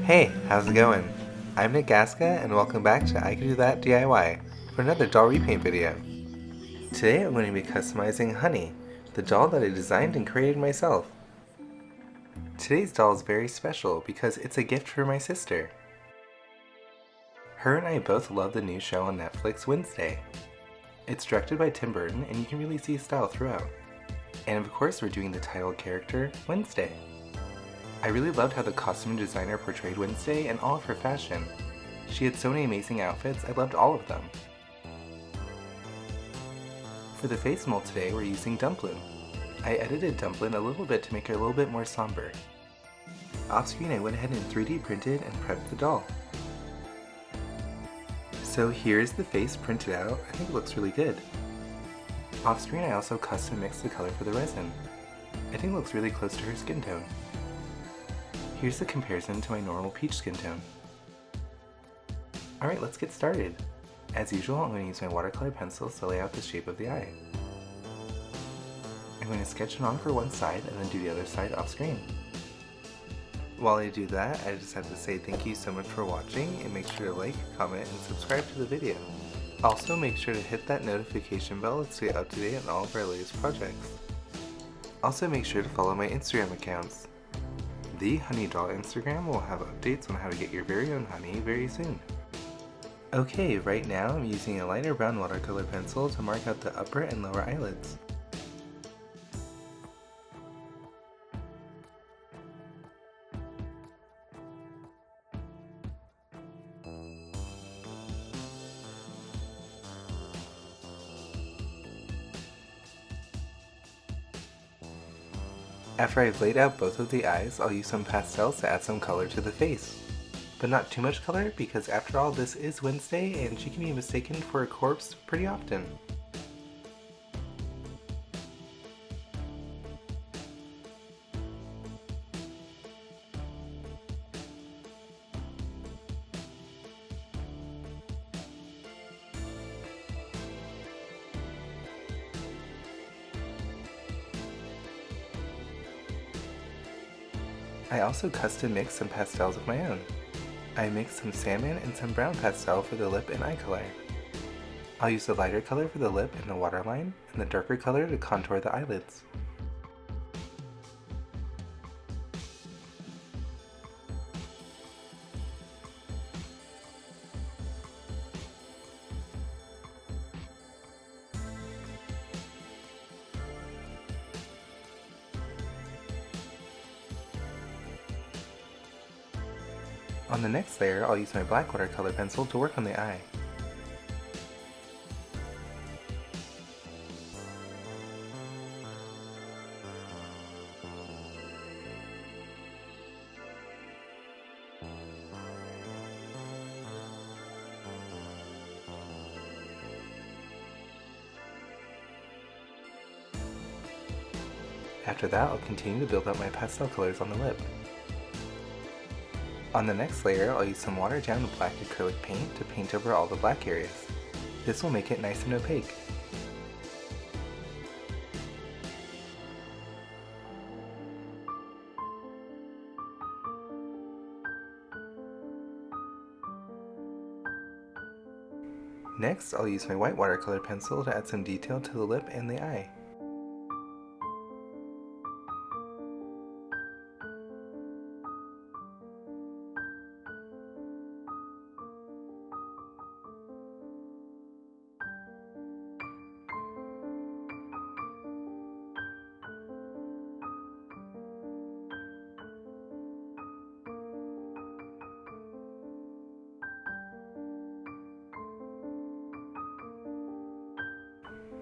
Hey, how's it going? I'm Nick Gaska and welcome back to I Can Do That DIY for another doll repaint video. Today I'm going to be customizing Honey, the doll that I designed and created myself. Today's doll is very special because it's a gift for my sister. Her and I both love the new show on Netflix, Wednesday. It's directed by Tim Burton and you can really see his style throughout. And of course we're doing the title character, Wednesday. I really loved how the costume designer portrayed Wednesday and all of her fashion. She had so many amazing outfits, I loved all of them. For the face mold today, we're using Dumplin. I edited Dumplin a little bit to make her a little bit more somber. Off screen I went ahead and 3D printed and prepped the doll. So here's the face printed out. I think it looks really good. Off screen I also custom mixed the color for the resin. I think it looks really close to her skin tone. Here's the comparison to my normal peach skin tone. Alright, let's get started. As usual, I'm going to use my watercolor pencils to lay out the shape of the eye. I'm going to sketch it on for one side and then do the other side off screen. While I do that, I just have to say thank you so much for watching and make sure to like, comment, and subscribe to the video. Also make sure to hit that notification bell to stay up to date on all of our latest projects. Also make sure to follow my Instagram accounts. The Honey Doll Instagram will have updates on how to get your very own honey very soon. Okay, right now I'm using a lighter brown watercolor pencil to mark out the upper and lower eyelids. After I've laid out both of the eyes, I'll use some pastels to add some color to the face. But not too much color because after all this is Wednesday and she can be mistaken for a corpse pretty often. I also custom mixed some pastels of my own. I mixed some salmon and some brown pastel for the lip and eye color. I'll use the lighter color for the lip and the waterline, and the darker color to contour the eyelids. On the next layer, I'll use my black watercolor pencil to work on the eye. After that, I'll continue to build up my pastel colors on the lip. On the next layer, I'll use some watered down black acrylic paint to paint over all the black areas. This will make it nice and opaque. Next, I'll use my white watercolor pencil to add some detail to the lip and the eye.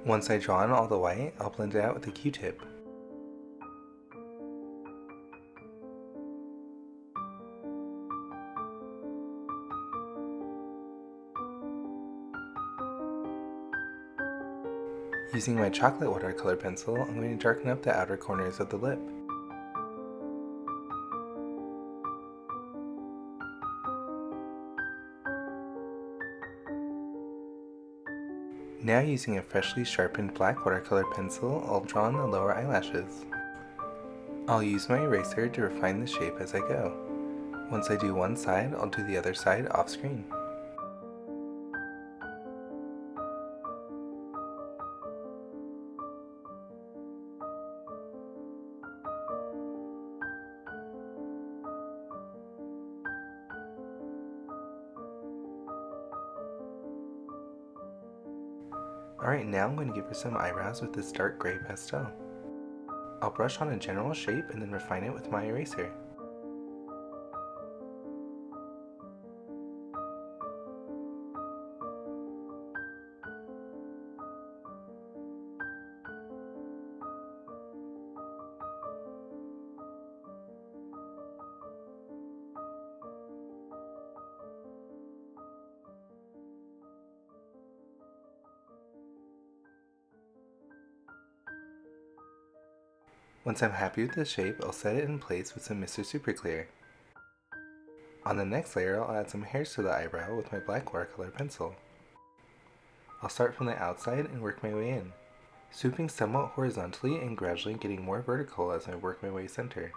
Once I draw on all the white, I'll blend it out with a Q-tip. Using my chocolate watercolor pencil, I'm going to darken up the outer corners of the lip. Now using a freshly sharpened black watercolor pencil, I'll draw on the lower eyelashes. I'll use my eraser to refine the shape as I go. Once I do one side, I'll do the other side off screen. Alright, now I'm going to give her some eyebrows with this dark gray pastel. I'll brush on a general shape and then refine it with my eraser. Once I'm happy with the shape, I'll set it in place with some Mr. Super Clear. On the next layer, I'll add some hairs to the eyebrow with my black watercolor pencil. I'll start from the outside and work my way in, swooping somewhat horizontally and gradually getting more vertical as I work my way center.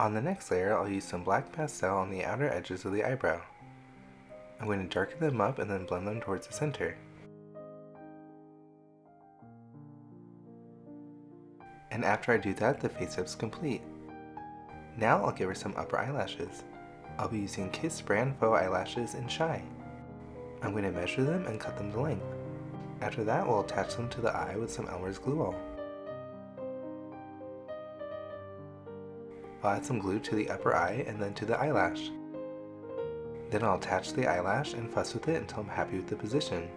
On the next layer, I'll use some black pastel on the outer edges of the eyebrow. I'm going to darken them up and then blend them towards the center. And after I do that, the face-up's complete. Now I'll give her some upper eyelashes. I'll be using Kiss brand faux eyelashes in Shy. I'm going to measure them and cut them to length. After that, we'll attach them to the eye with some Elmer's glue all. I'll add some glue to the upper eye and then to the eyelash. Then I'll attach the eyelash and fuss with it until I'm happy with the position.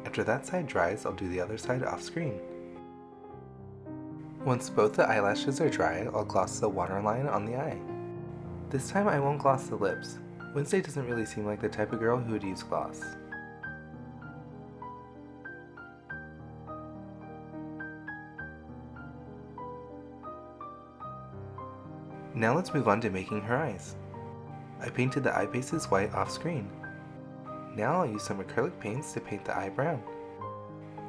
After that side dries, I'll do the other side off screen. Once both the eyelashes are dry, I'll gloss the waterline on the eye. This time I won't gloss the lips. Wednesday doesn't really seem like the type of girl who would use gloss. Now let's move on to making her eyes. I painted the eye bases white off screen. Now I'll use some acrylic paints to paint the eye brown.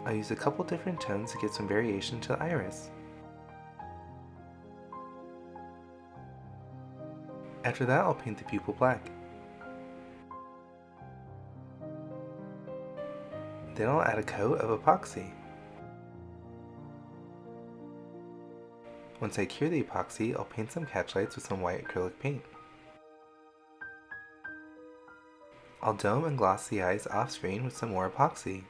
I'll use a couple different tones to give some variation to the iris. After that, I'll paint the pupil black. Then I'll add a coat of epoxy. Once I cure the epoxy, I'll paint some catch lights with some white acrylic paint. I'll dome and gloss the eyes off screen with some more epoxy.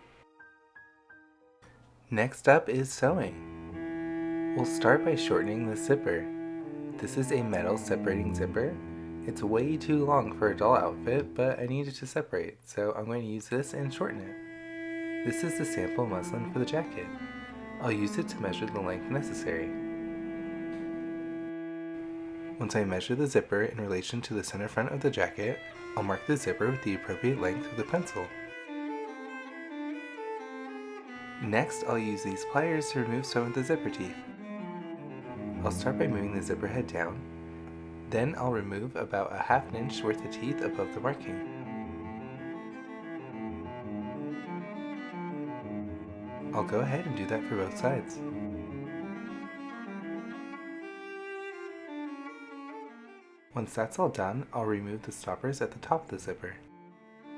Next up is sewing. We'll start by shortening the zipper. This is a metal separating zipper. It's way too long for a doll outfit, but I need it to separate, so I'm going to use this and shorten it. This is the sample muslin for the jacket. I'll use it to measure the length necessary. Once I measure the zipper in relation to the center front of the jacket, I'll mark the zipper with the appropriate length with a pencil. Next, I'll use these pliers to remove some of the zipper teeth. I'll start by moving the zipper head down. Then I'll remove about a ½ inch worth of teeth above the marking. I'll go ahead and do that for both sides. Once that's all done, I'll remove the stoppers at the top of the zipper.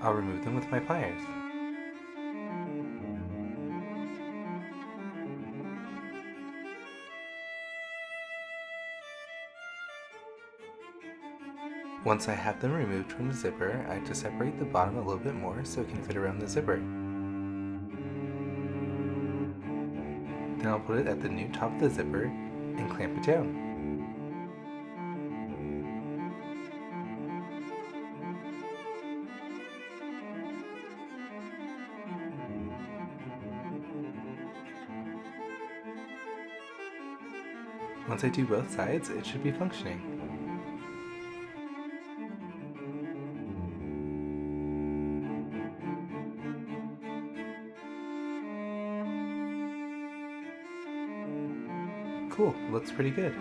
I'll remove them with my pliers. Once I have them removed from the zipper, I have to separate the bottom a little bit more so it can fit around the zipper. Then I'll put it at the new top of the zipper and clamp it down. Once I do both sides, it should be functioning. Cool, looks pretty good.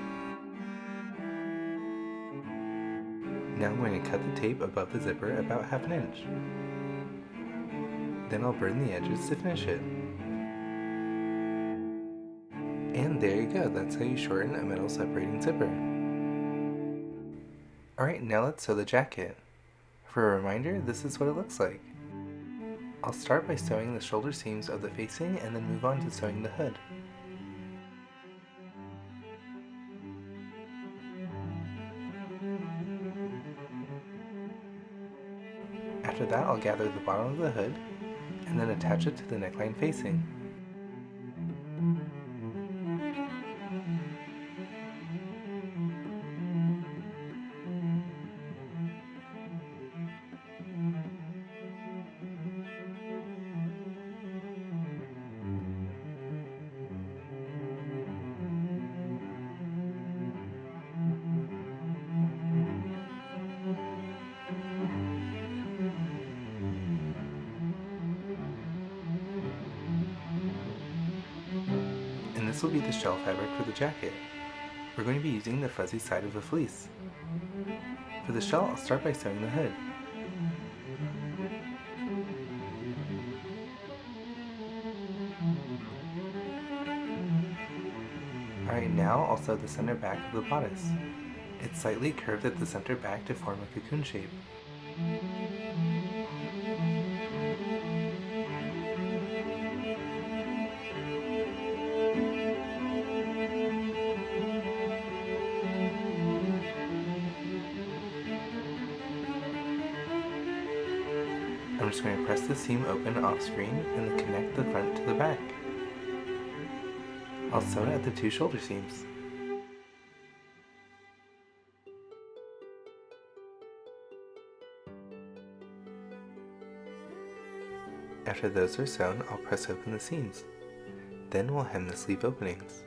Now I'm going to cut the tape above the zipper about ½ an inch. Then I'll burn the edges to finish it. And there you go, that's how you shorten a metal separating zipper. Alright, now let's sew the jacket. For a reminder, this is what it looks like. I'll start by sewing the shoulder seams of the facing and then move on to sewing the hood. After that, I'll gather the bottom of the hood and then attach it to the neckline facing. And this will be the shell fabric for the jacket. We're going to be using the fuzzy side of the fleece. For the shell, I'll start by sewing the hood. Alright, now I'll sew the center back of the bodice. It's slightly curved at the center back to form a cocoon shape. I'm just going to press the seam open off screen and then connect the front to the back. I'll sew it at the 2 shoulder seams. After those are sewn, I'll press open the seams. Then we'll hem the sleeve openings.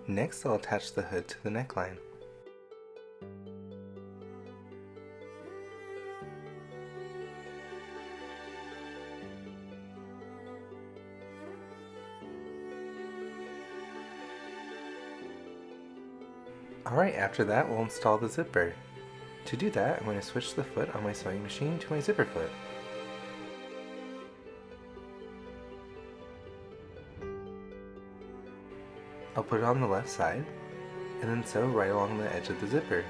Next, I'll attach the hood to the neckline. Alright, after that we'll install the zipper. To do that, I'm going to switch the foot on my sewing machine to my zipper foot. I'll put it on the left side, and then sew right along the edge of the zipper.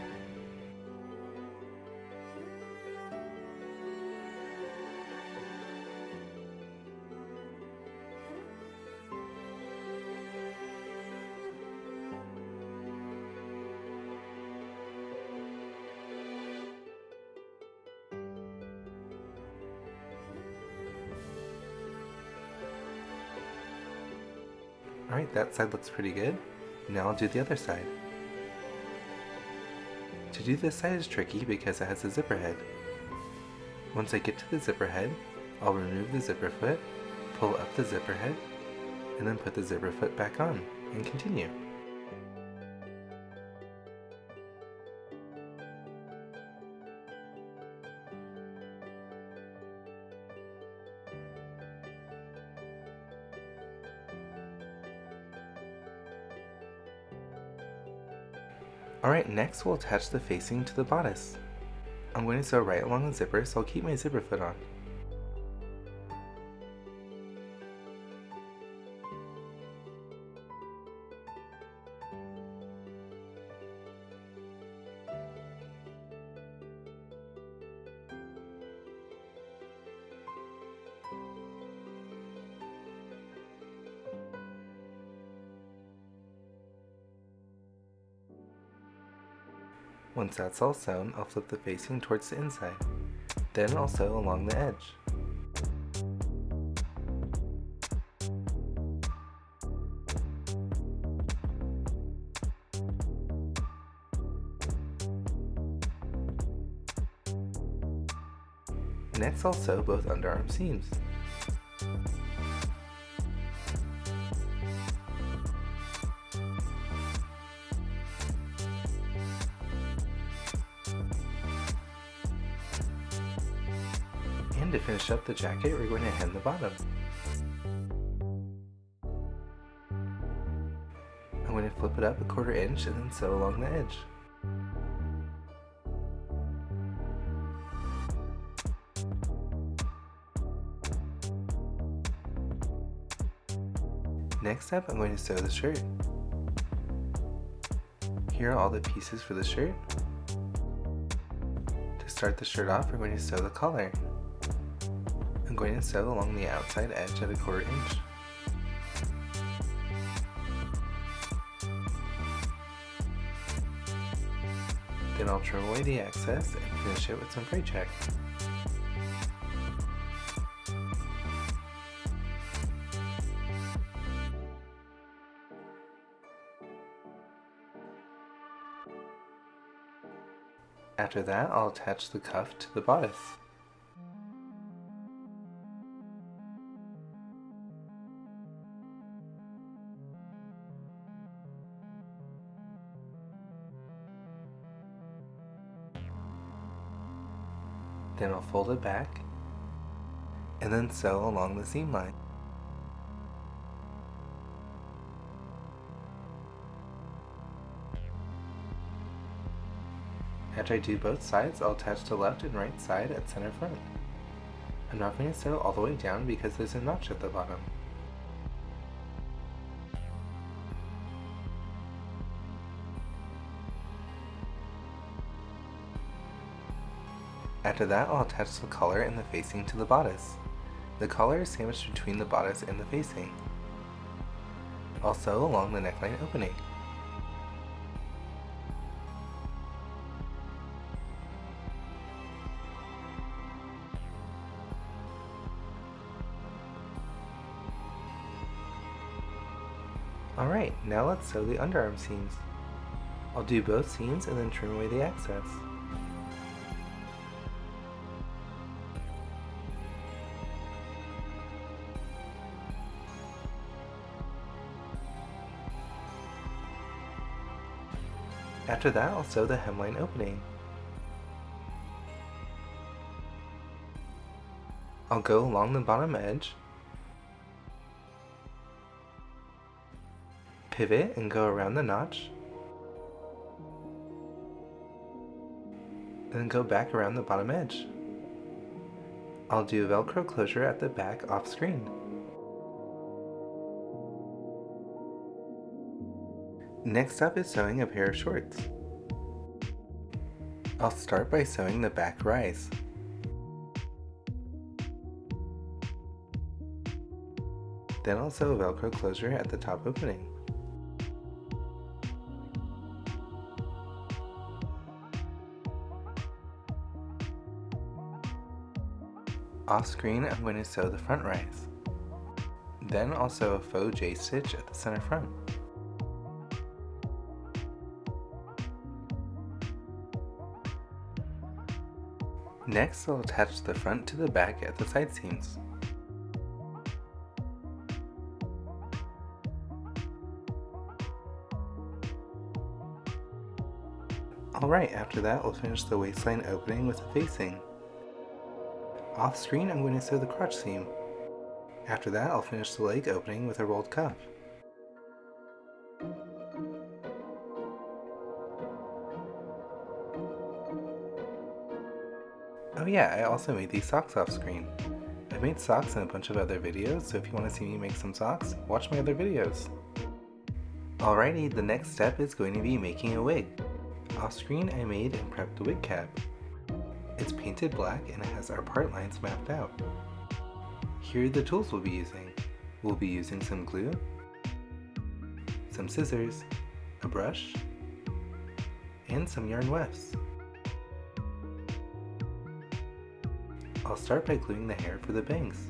Alright, that side looks pretty good. Now I'll do the other side. To do this side is tricky because it has a zipper head. Once I get to the zipper head, I'll remove the zipper foot, pull up the zipper head, and then put the zipper foot back on, and continue. Alright, next we'll attach the facing to the bodice. I'm going to sew right along the zipper, so I'll keep my zipper foot on. Once that's all sewn, I'll flip the facing towards the inside. Then I'll sew along the edge. Next I'll sew both underarm seams. to finish up the jacket, we're going to hem the bottom. I'm going to flip it up 1/4 inch and then sew along the edge. Next up, I'm going to sew the shirt. Here are all the pieces for the shirt. To start the shirt off, we're going to sew the collar. I'm going to sew along the outside edge at 1/4 inch. Then I'll trim away the excess and finish it with some fray check. After that, I'll attach the cuff to the bodice. Then I'll fold it back and then sew along the seam line. After I do both sides, I'll attach the left and right side at center front. I'm not going to sew all the way down because there's a notch at the bottom. After that, I'll attach the collar and the facing to the bodice. The collar is sandwiched between the bodice and the facing. I'll sew along the neckline opening. Alright, now let's sew the underarm seams. I'll do both seams and then trim away the excess. After that, I'll sew the hemline opening. I'll go along the bottom edge, pivot and go around the notch, then go back around the bottom edge. I'll do a Velcro closure at the back off screen. Next up is sewing a pair of shorts. I'll start by sewing the back rise. Then I'll sew a Velcro closure at the top opening. Off screen, I'm going to sew the front rise. Then I'll sew a faux J-stitch at the center front. Next, I'll attach the front to the back at the side seams. Alright, after that, we'll finish the waistline opening with a facing. Off screen, I'm going to sew the crotch seam. After that, I'll finish the leg opening with a rolled cuff. Oh yeah, I also made these socks off screen. I've made socks in a bunch of other videos, so if you want to see me make some socks, watch my other videos. Alrighty, the next step is going to be making a wig. Off screen, I made and prepped the wig cap. It's painted black and it has our part lines mapped out. Here are the tools we'll be using. We'll be using some glue, some scissors, a brush, and some yarn wefts. I'll start by gluing the hair for the bangs.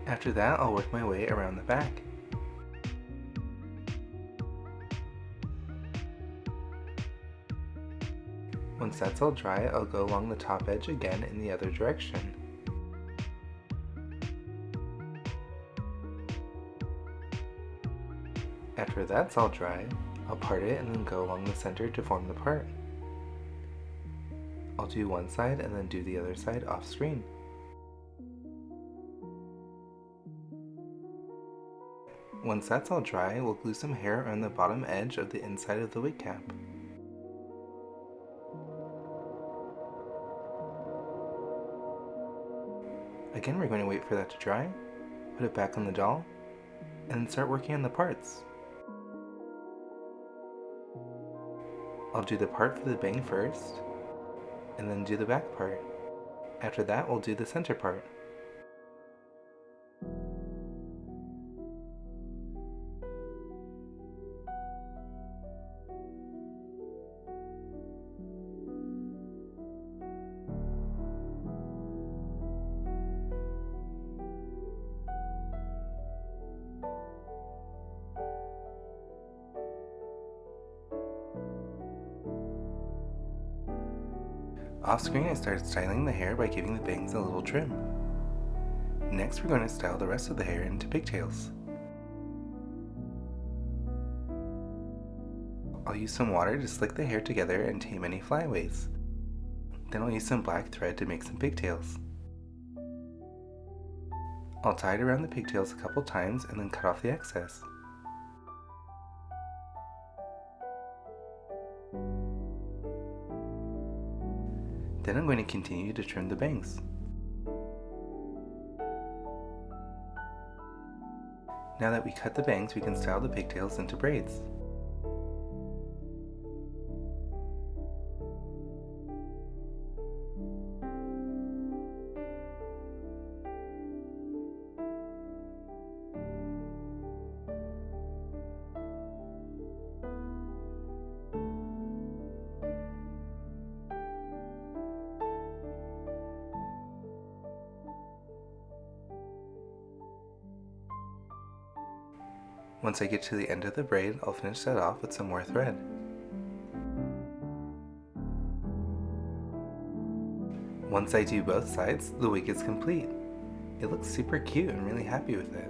After that, I'll work my way around the back. Once that's all dry, I'll go along the top edge again in the other direction. After that's all dry, I'll part it and then go along the center to form the part. I'll do one side and then do the other side off screen. Once that's all dry, we'll glue some hair on the bottom edge of the inside of the wig cap. Again, we're going to wait for that to dry, put it back on the doll, and then start working on the parts. I'll do the part for the bang first, and then do the back part. After that, we'll do the center part. Off screen, I started styling the hair by giving the bangs a little trim. Next, we're going to style the rest of the hair into pigtails. I'll use some water to slick the hair together and tame any flyaways. Then I'll use some black thread to make some pigtails. I'll tie it around the pigtails a couple times and then cut off the excess. Then I'm going to continue to trim the bangs. Now that we cut the bangs, we can style the pigtails into braids. Once I get to the end of the braid, I'll finish that off with some more thread. Once I do both sides, the wig is complete. It looks super cute. I'm really happy with it.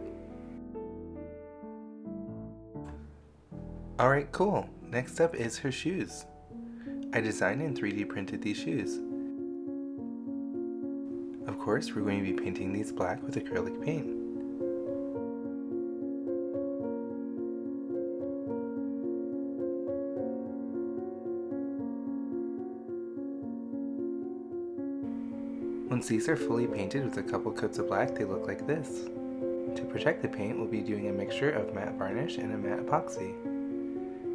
Alright, cool. Next up is her shoes. I designed and 3D printed these shoes. Of course, we're going to be painting these black with acrylic paint. Once these are fully painted with a couple coats of black, they look like this. To protect the paint, we'll be doing a mixture of matte varnish and a matte epoxy.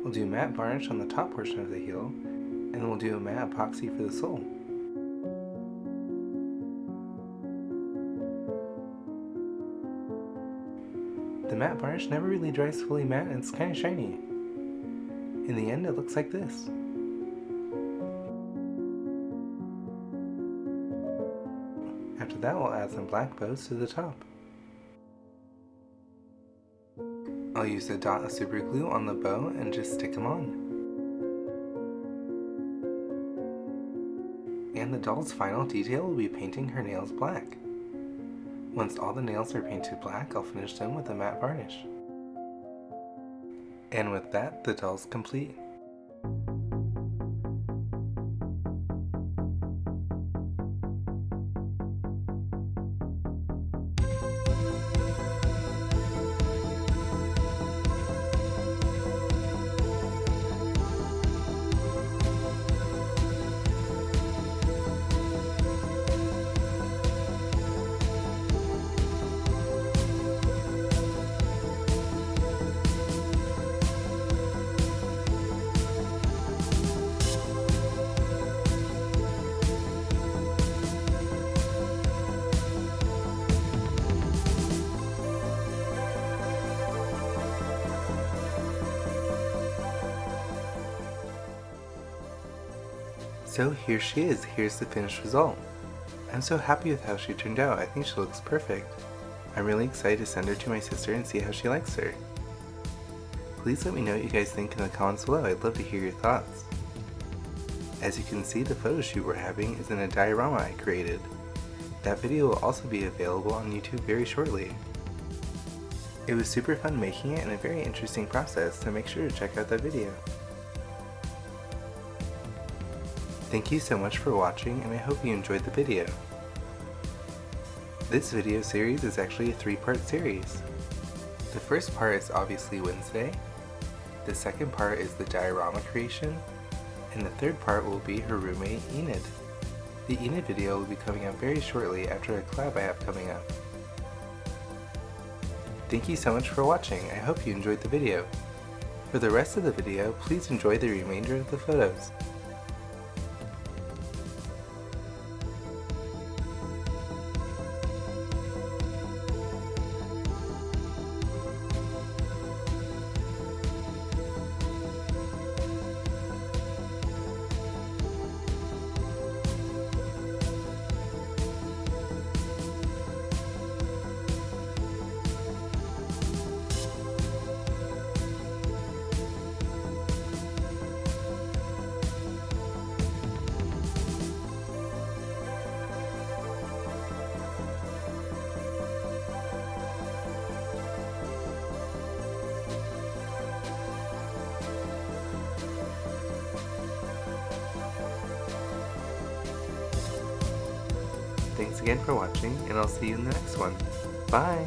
We'll do matte varnish on the top portion of the heel, and then we'll do a matte epoxy for the sole. The matte varnish never really dries fully matte and it's kind of shiny. In the end, it looks like this. After that, we'll add some black bows to the top. I'll use a dot of super glue on the bow and just stick them on. And the doll's final detail will be painting her nails black. Once all the nails are painted black, I'll finish them with a matte varnish. And with that, the doll's complete. So here she is, here's the finished result. I'm so happy with how she turned out. I think she looks perfect. I'm really excited to send her to my sister and see how she likes her. Please let me know what you guys think in the comments below. I'd love to hear your thoughts. As you can see, the photo shoot we're having is in a diorama I created. That video will also be available on YouTube very shortly. It was super fun making it and a very interesting process, so make sure to check out that video. Thank you so much for watching, and I hope you enjoyed the video. This video series is actually a 3-part series. The first part is obviously Wednesday, the second part is the diorama creation, and the third part will be her roommate Enid. The Enid video will be coming out very shortly after a collab I have coming up. Thank you so much for watching, I hope you enjoyed the video. For the rest of the video, please enjoy the remainder of the photos. Thanks again for watching, and I'll see you in the next one. Bye!